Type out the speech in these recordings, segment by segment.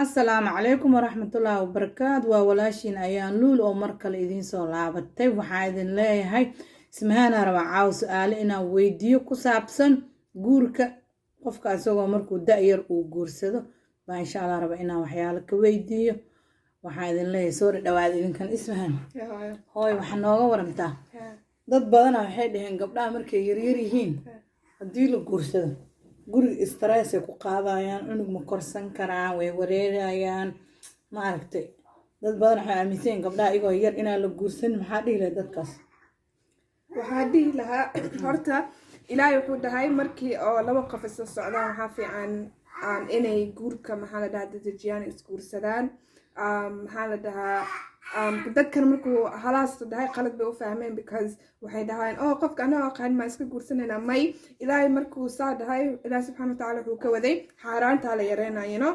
Asalaamu calaykum waraxmatullaahi wabarakaatu. Waa walaashiin ayaan luul oo mar kale idiin soo laabatay. Waxaan idin leeyahay ismahaana rabaa caaw su-aale inaan weydiiyo ku saabsan guurka qofka isagoo markuu da-yar uu guursado baa insha allah raba inaan waxyaalo ka weydiiyo. waxaan idin leeyahay soo dhawaad idinkan ismahan hooy waxaa nooga warantaa dad badana waxay dhaheen gabdhaha markay yaryar yihiin haddii la guursado guriga stress ay ku qaadayaan, cunug ma korsan karaan, way wareerayaan. ma aragtay dad badan waxay aaminsan yihiin gabdhaha iyagoo yar inaan la guursan. maxaa dhihi lahayd dadkaas? waxaa dhihi lahaa horta ilaahay wuxuu dhahay markii oo laba qof isla socdaan waxaa fiican inay guurka maxaa la dhahaa dadajiyaan isguursadaan. maxaa la dhahaa dadkan markuu halaas dhahay qalad bay u fahmeen because waxay dhahaan oo qofka anagoo aqaan ma iska guursanayna may ilaahay markuu saa dhahay ilaahay subxaana watacaala wuxuu ka waday xaaraantaa la yareynayno.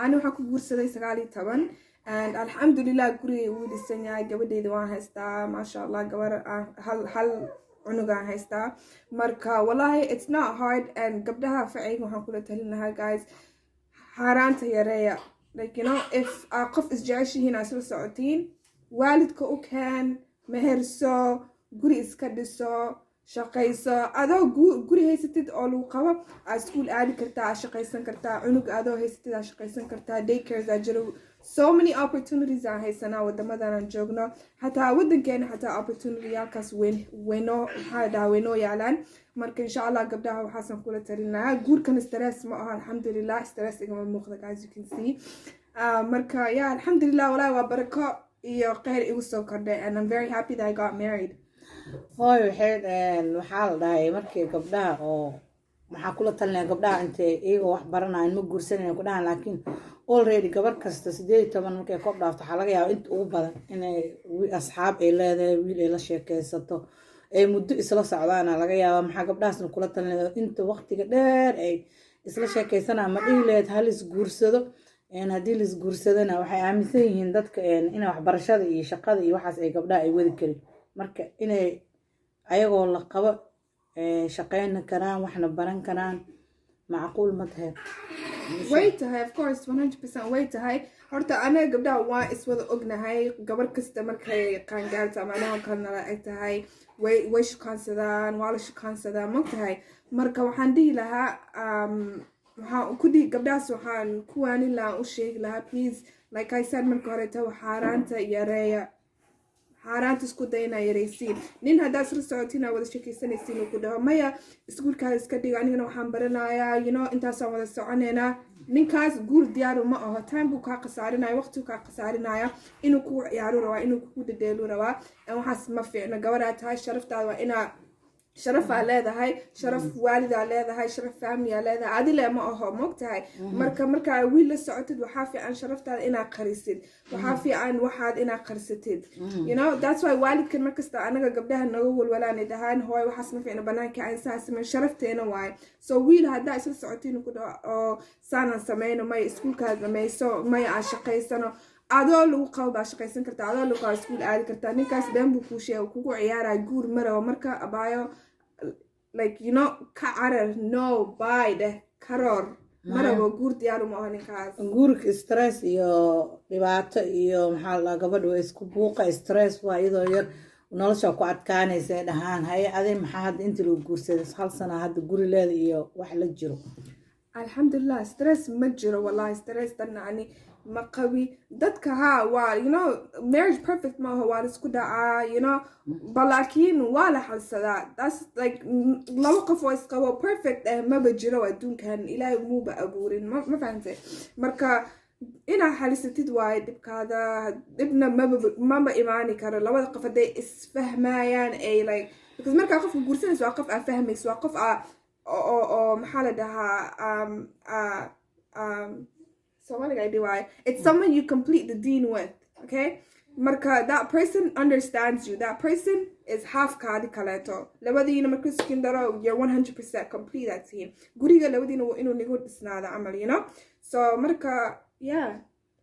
ani waxaan ku guursaday 19 and alxamdulilah guriga wuu dhisan yahay, gabadheyda waan haystaa maasha allah, gabar hal cunugaan haystaa. marka wallahi it's not hard and gabdhaha facayga waxaan kula talin lahaa guys xaaraanta yareeya. like you know if qof isjeceshihiin aad isla socotiin waalidka u keen meherso, guri iska dhiso, shaqayso. adoo guri haysatid oo lagu qabo aad iskuul aadi kartaa, aad shaqaysan kartaa. cunug adoo haysatid aad shaqaysan kartaa. daycares aa jiro, so many opportunities aan haysanaa wadamadan aan joogno. xataa wadankeena xataa opportunity halkaas weynoo maxaa dhahaa weynoo yaalaan. marka insha allah gabdhaha waxaasan kula talin lahaa. guurkan stress ma aha, alxamdulilah stress igama muuqda guys, you can see. marka yeah alxamdulilah walahi waa barako iyo kheyr igu soo kordhay and I'm very happy that I got married. hooy waxaa la dhahay markii gabdhaha oo maxaa kula talinaya gabdhaha intay iyagoo wax baranayan ma guursanayaan ku dhahan, laakiin already gabar kasta 18 markay koob dhaafto waxaa laga yaabaa inta ugu badan inay asxaab ay leedahay, wiil ay la sheekaysato, ay muddo isla socdaana laga yaabaa. maxaa gabdhahaasna kula talinaya inta waqtiga dheer ay isla sheekaysanaa ma dhihi lahayd hal isguursado? haddii la isguursadana waxay aaminsan yihiin dadka inay waxbarashada iyo shaqada iyo waxaas ay gabdhaha ay wadi karin. marka inay ayagoo la qabo shaqayn karaan, waxna baran karaan, macquul ma tahay? way tahay of course 100% way tahay. horta anaga gabdhaha waan iswada ognahay gabar kasta markay qaangaarto ama anaga kalena ay tahay way shukaansadaan, waa la shukaansadaa ma tahay. marka waxaan dhihi lahaa waxaan ku dhihi gabdhahaas waxaan ku waanin lahaa u sheegi lahaa please like I said marka hore tawa xaaraanta yareeya, xaaraanta isku day inaa yaraysiin. nin haddaad isla socotiin aa wada sheekaysanaysiin uu ku dhaho maya iskuulkaada iska dhigo, anigana waxaan baranayaa intaasaan wada soconaynaa. ninkaas guur diyaaru ma aho, time buu kaa khasaarinaya, waqtigu kaa khasaarinaya, inuu kugu ciyaaru rabaa, inuu kugu dadeelu rabaa. waxaas ma fiicno. gabaraa tahay sharaftaada waa inaa sharafaa leedahay, sharaf waalidaa leedahay, sharaf familiyaa leedahay, adile ma aho mogtahay. markaa wiil la socotid waxaa fiican sharaftaada inaad qarisid, waxaa fiican waxaad inaad qarsatid. that's why waalidkan markasta anaga gabdhaha naga walwalaanay dhahaan hooy waxaas ma fiicno banaanka aan saa sameyn, sharafteena waaye. so wiil haddaa isla socotiin ku dhaho oo saanan sameyno, maya iskuulkaad dhamayso, maya aan shaqaysano, adoo lagu qabo baa shaqaysan kartaa, adoo lagu qabo iskuul aadi kartaa. ninkaas been buu kuu sheega kugu ciyaaraya, guur marabo. marka abaayo like ka carar no buy dheh karoor marabo, guur diyaaru ma aho ninkaas. guurka stress iyo dhibaato iyo maxaa la gabadha waa isku buuqa stress waa iyadoo yar nolosha ku adkaanaysa ay dhahaan haye aday maxaa hadda inta lagu guursaday hal sana hadda guri leeda iyo wax la jiro. alxamdulilah stress ma jiro wallahi, stress danacni ma qabi. dadka waa marriage perfect ma aho, waa la isku dhacaa balaakiin waa la xalsadaa. that's like laba qof oo isqabo perfect maba jiro adduunkan, ilaahay muuba abuurin ma fahantay. marka inaad xalisatid waaye dhibkaada, dhibna maba imaani karo. labada qof hadday isfahmayaan ay like because markaa qofka guursanaysa waa qof aa fahmaysa, waa qof oo maxaa la dhahaa it's someone you complete the deen with, okay. marka that person understands you, that person is half kaadi kaleeto. labadiina marka iskin daro you're 100% complete that team. guriga labadiina waa inuu nigu dhisnaada camal so marka yeah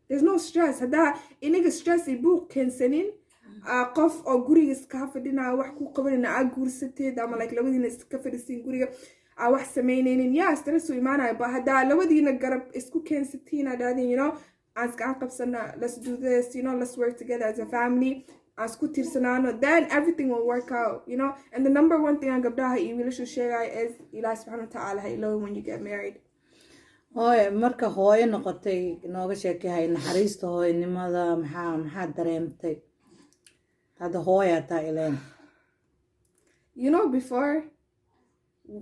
there's no stress. haddaa inaga stress i buuq keensanin qof oo guriga iska fadhinaa wax ku qabanina aad guursateed ama like labadiina iska fadhisiin guriga wax samaynaynin yaa stress u imaanaya ba haddaa labadiina garab isku keensatiin adhaadin aan iska qabsana let's do this let's work together as a family aan isku tiirsanaano then everything will work out and the number one thing aan gabdhaha iyo wiilashu sheegaya is ilaah subxaana watacaala ha ilowin when you get married hooye marka hooyo noqotay nooga sheekehay naxariista hooyanimada maxaa dareemtay hadda hooyaa taa ileen before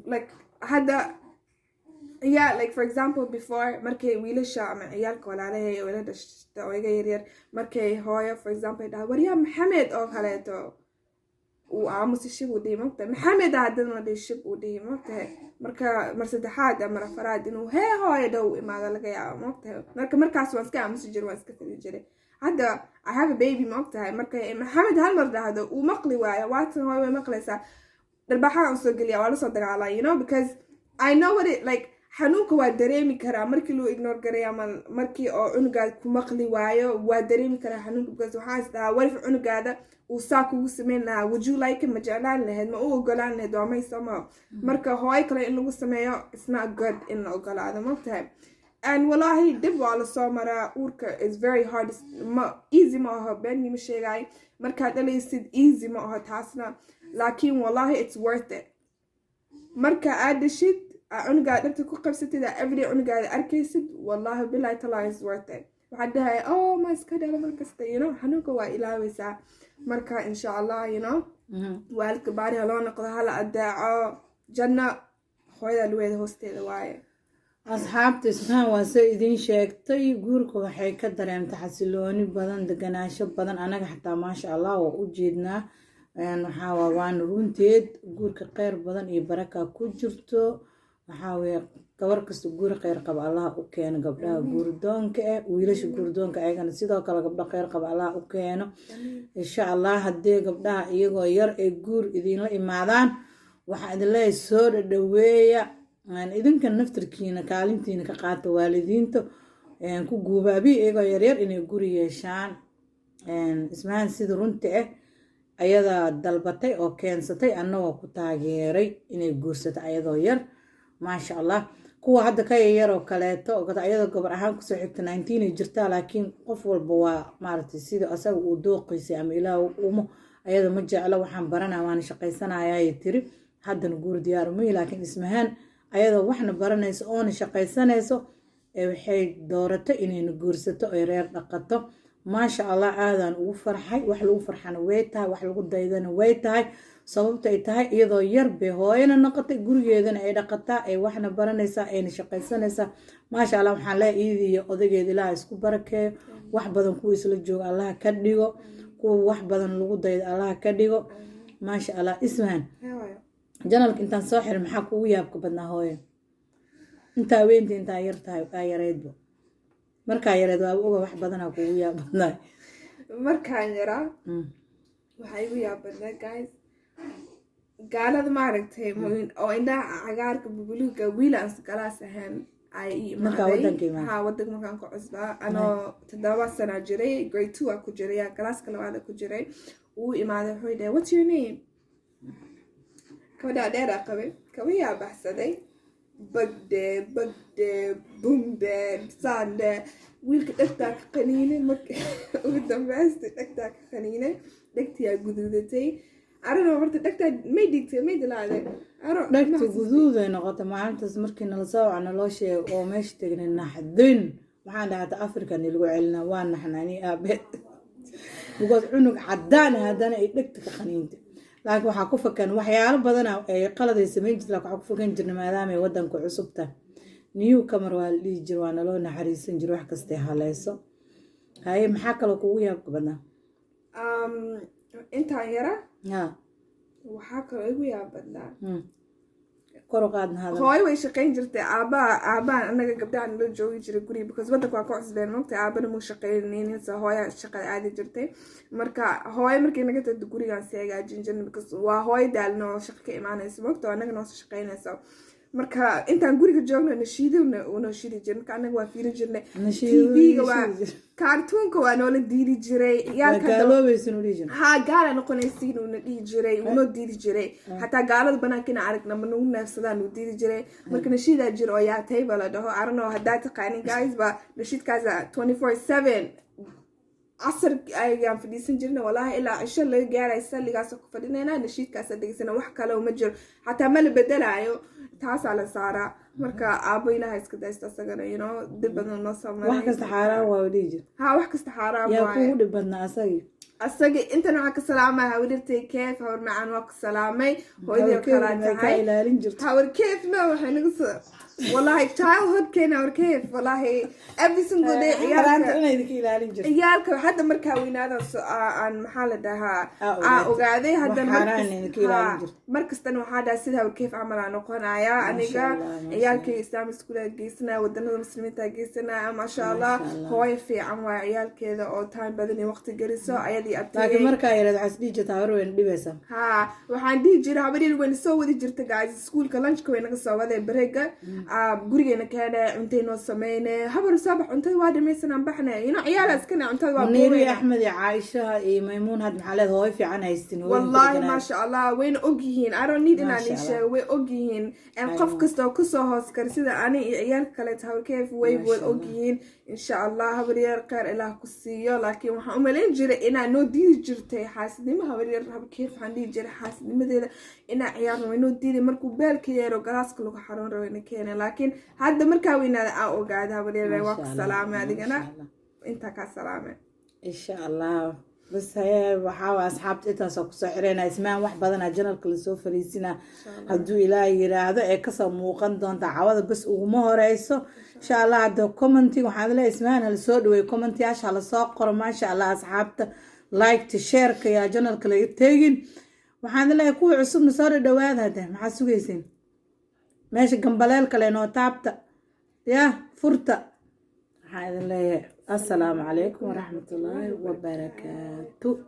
like hadda like for example before markay wiilasha ama ciyaalka walaalahay oo ila dhashta oo iga yaryar markay hooyo for example dhaha waryaa maxamed oo kaleeto uu aamusi shib uu dhihi mogtahay maxamed haddana dhihi shib uu dhihi mogtahay marka mar saddexaad ama afaraad inuu hee hooyo dhow imaado laga yaabo mogtahay markaas waan iska aamusi jiray waan iska fidi jiray hadda I have a baby mogtahay markay maxamed hal mar dhahdo uu maqli waayo waatan hooyo way maqlaysaa darbaxaan usoo geliya waa lasoo dagaalaa because I know what it like xanuunka waa dareemi karaa markii loo ignore garay ama markii oo cunugaada ku maqli waayo waa dareemi karaa xanuunka because waxaa is dhahaa warif cunugaada uu saa kugu sameyn lahaa would you like it ma jeclaan lahayd ma u ogolaan lahayd waa may somo marka hooyo kale in lagu sameeyo it's not good in la ogolaado mogtahay and wallahi dib waa lasoo maraa uurka is very hard easy ma aho been ma sheegay markaad dhalaysid easy ma aho taasna laakiin wallahi it's worth it marka aad dhashid cunugaada dhabta ku qabsatid everyday cunugaada arkaysid wallahi billahi talaa is worth it waxaad dhahay ma iska dhala markasta xanuunka waa ilaawaysaa marka insha allah waalidka baariha loo noqdo hala adeeco janna hooyada luweeda hoosteeda waaye asxaabta ismahan waa se idiin sheegtay guurka waxay ka dareemtay xasilooni badan deganaansho badan anaga xataa maasha allah waa u jeednaa waana runteed guurka kheyr badan iyo baraka ku jirto waxaa gabar kasta guur kheyr qaba allaha u keeno gabdhaha guurdoonka wiilasha guurdoonka ayagana sidoo kale gabdho kheyr qaba allaha u keeno insha allah haddii gabdhaha iyagoo yar ay guur idinla imaadaan waxaa idin leeyahay soo dhadhaweeya idinka naftarkiina kaalintiina ka qaata waalidiinta ku guubaabiya iyagoo yaryar inay guri yeeshaan ismahan sida runta ayadaa dalbatay oo keensatay annagoo ku taageeray inay guursato ayadoo yar maasha allah kuwa hadda ka yaroo kaleeto ayadoo gabar ahaan kusoo xigta 19 ay jirtaa laakiin qof walba waa maaragtay sida asaga uu dooqiisay ama ilaah umo ayada ma jeclo waxaan baranaa waana shaqaysanayay tiri haddana guur diyaar uma laakiin ismahaan ayadoo waxna baranayso oona shaqaysanayso waxay dooratay inayna guursato ay reer dhaqato maasha allah aadaan ugu farxay wax lagu farxana way tahay wax lagu daydana way tahay sababta ay tahay iyadoo yar bay hooyana noqotay gurigeedana ay dhaqataa ay waxna baranaysaa ayna shaqaysanaysaa maasha allah waxaan leeyahay iyadii iyo odageeda ilaaha isku barakeeyo wax badan kuwa isla jooga allaha ka dhigo kuwa wax badan lagu daydo allaha ka dhigo maasha allah ismahan janalka intaan soo xiray maxaa kugu yaabka badnaa hooyo intaa weynta intaa yar tahay aa yareydba markaa yareed waa oga wax badanaa kugu yaab badnaa markaan yaraa waxaa igu yaab badnaa guys gaalada maaragtay oo indhaha cagaarka bubuluga wiilaans galaas ahaan ay wadanka markaan ku cusbaa anoo 7 sana jiray grade 2 ku jiray galaaska labaad ku jiray uu imaaday wuxuu yidhi what's your name kabadha dheer qabay kabiyaa baxsaday bagde bumbe sande wiilka dhegtaa ka qaniinay ugu dambeystay dhegtaa ka qaniinay dhegtiyaa guduudatay arano horta dhegtaa may digtay may dilaaday dhegta guduuday noqotay maalintaas markii nala soo wacna loo sheegay oo meesha tegnay naxdin waxaan dhahata african lagu celinaa waa naxnaani aabeed bugood cunug cadaan haddana ay dhegta ka qaniintay laakiin waxaa ku fakan waxyaalo badan ay qalad ay sameyn jirtay waxaa ku fakan jirnay maadaama ay wadanka cusubta new comer waa la dhihi jiray waana loo naxariisan jiray wax kastay haleyso haye maxaa kaloo kugu yaabka badnaa intaan yara waxaa kaloo igu yaab badnaa kor u qaadna hadal hooyo way shaqayn jirtay aabaan anaga gabdhahan la joogi jiray guriga because wadanka waa ku cusbeen mogtay aabana muu shaqaynaynin sa hooya shaqada aadi jirtay marka hooyo markay naga tagto gurigaan si hagaajin jirnay because waa hooyo daalin oo shaqo ka imaanaysa mogta oo anaga noosoo shaqaynaysa marka intaan guriga joogno nashiido una shidi jirnay marka anaga waa fiirin jirnay TV-ga waa cartoonka waa noola diidi jiray ha gaala noqonaysiin una dhihi jiray una diidi jiray hataa gaalada banaanka ina aragna ma nagu neefsadaan u diidi jiray marka nashiidaa jiro oo yaa tayba la dhaho arano haddaa taqaanin guys ba nashiidkaasa 24/7 عصر أيام في ديسن جرنا والله إلا عشان اللي جاري يسلي قاس فدينا نشيد كاس ديسنا وحكى لو مجر حتى ما اللي بدل عيو تاس على سارة مركا أبوينا هيس كده يستسقنا دبنا النص ما وحكى استحارة وديجي وحكى استحارة يا كود دبنا أساقي أنت نوعك السلامة هاودرتي كيف هاور معان وقت السلامة وإذا كرات هاي هاور كيف نو حنقص والله childhood كان هاور كيف والله every single day عيالك حتى مركا وينادا عن محل دها وقاعدة هذا مركز تنو هذا سيد هاور كيف عمل عن قنايا أنيقا عيالك إسلام سكولة جيسنا ودنا المسلمين تاجيسنا ما شاء الله هواي في عموا عيال كذا all time بدني وقت جلسوا عيالي laakiin markaa yaraad casdii jirta hawar weyn dhibaysa waxaan dhihi jiray habadii weyn soo wadi jirta guys schoolka lunchka way naga soo waday breega gurigeena kaana cuntay noo sameeyay habar sabax cuntada waa dhamaysanaan baxnay ciyaalaas kana cuntada waa Neeri Axmed iyo Caaisha iyo Maymuun had maxaa leedahay hooy fiican haystin wallahi ma sha Allah weyn ogyihiin I don't need inaan isha way ogyihiin qof kasta oo ku soo hoos kar sida ani iyo ciyaalka kale tahay keef way ogyihiin insha Allah habar yar qaar ilaah ku siiyo laakiin waxaan u maleyn jiray inaan noo diidi jirtay xaasidnimo habar yar hab keef waxaan dhihi jiray xaasidnimadeeda inaan ciyaarno way noo diidi markuu beelka yeero galaaska lagu xaroon rabo inay keenay laakiin hadda markaa weynaada aan ogaada habar yar waa ku salaamay adigana inta ka salaamay insha Allah بس هي وحاول أصحاب تتاسو كسحرين اسمان واحد بدنا جنرال كل سو فريسنا هدو إلهي هذا إكسر موقن دون تعوض بس وما رئيسه إن شاء الله عدو كومنتي وحاول له اسمان السود وكومنتي عش على ساقر ما شاء الله أصحابته لايك تشير يا جنرال كل يتجين وحاول له يكون عصب نصار الدواد هذا مع سويسين ماشي جنبلال كلنا تعبت يا فرطة هذا اللي السلام عليكم ورحمة الله وبركاته.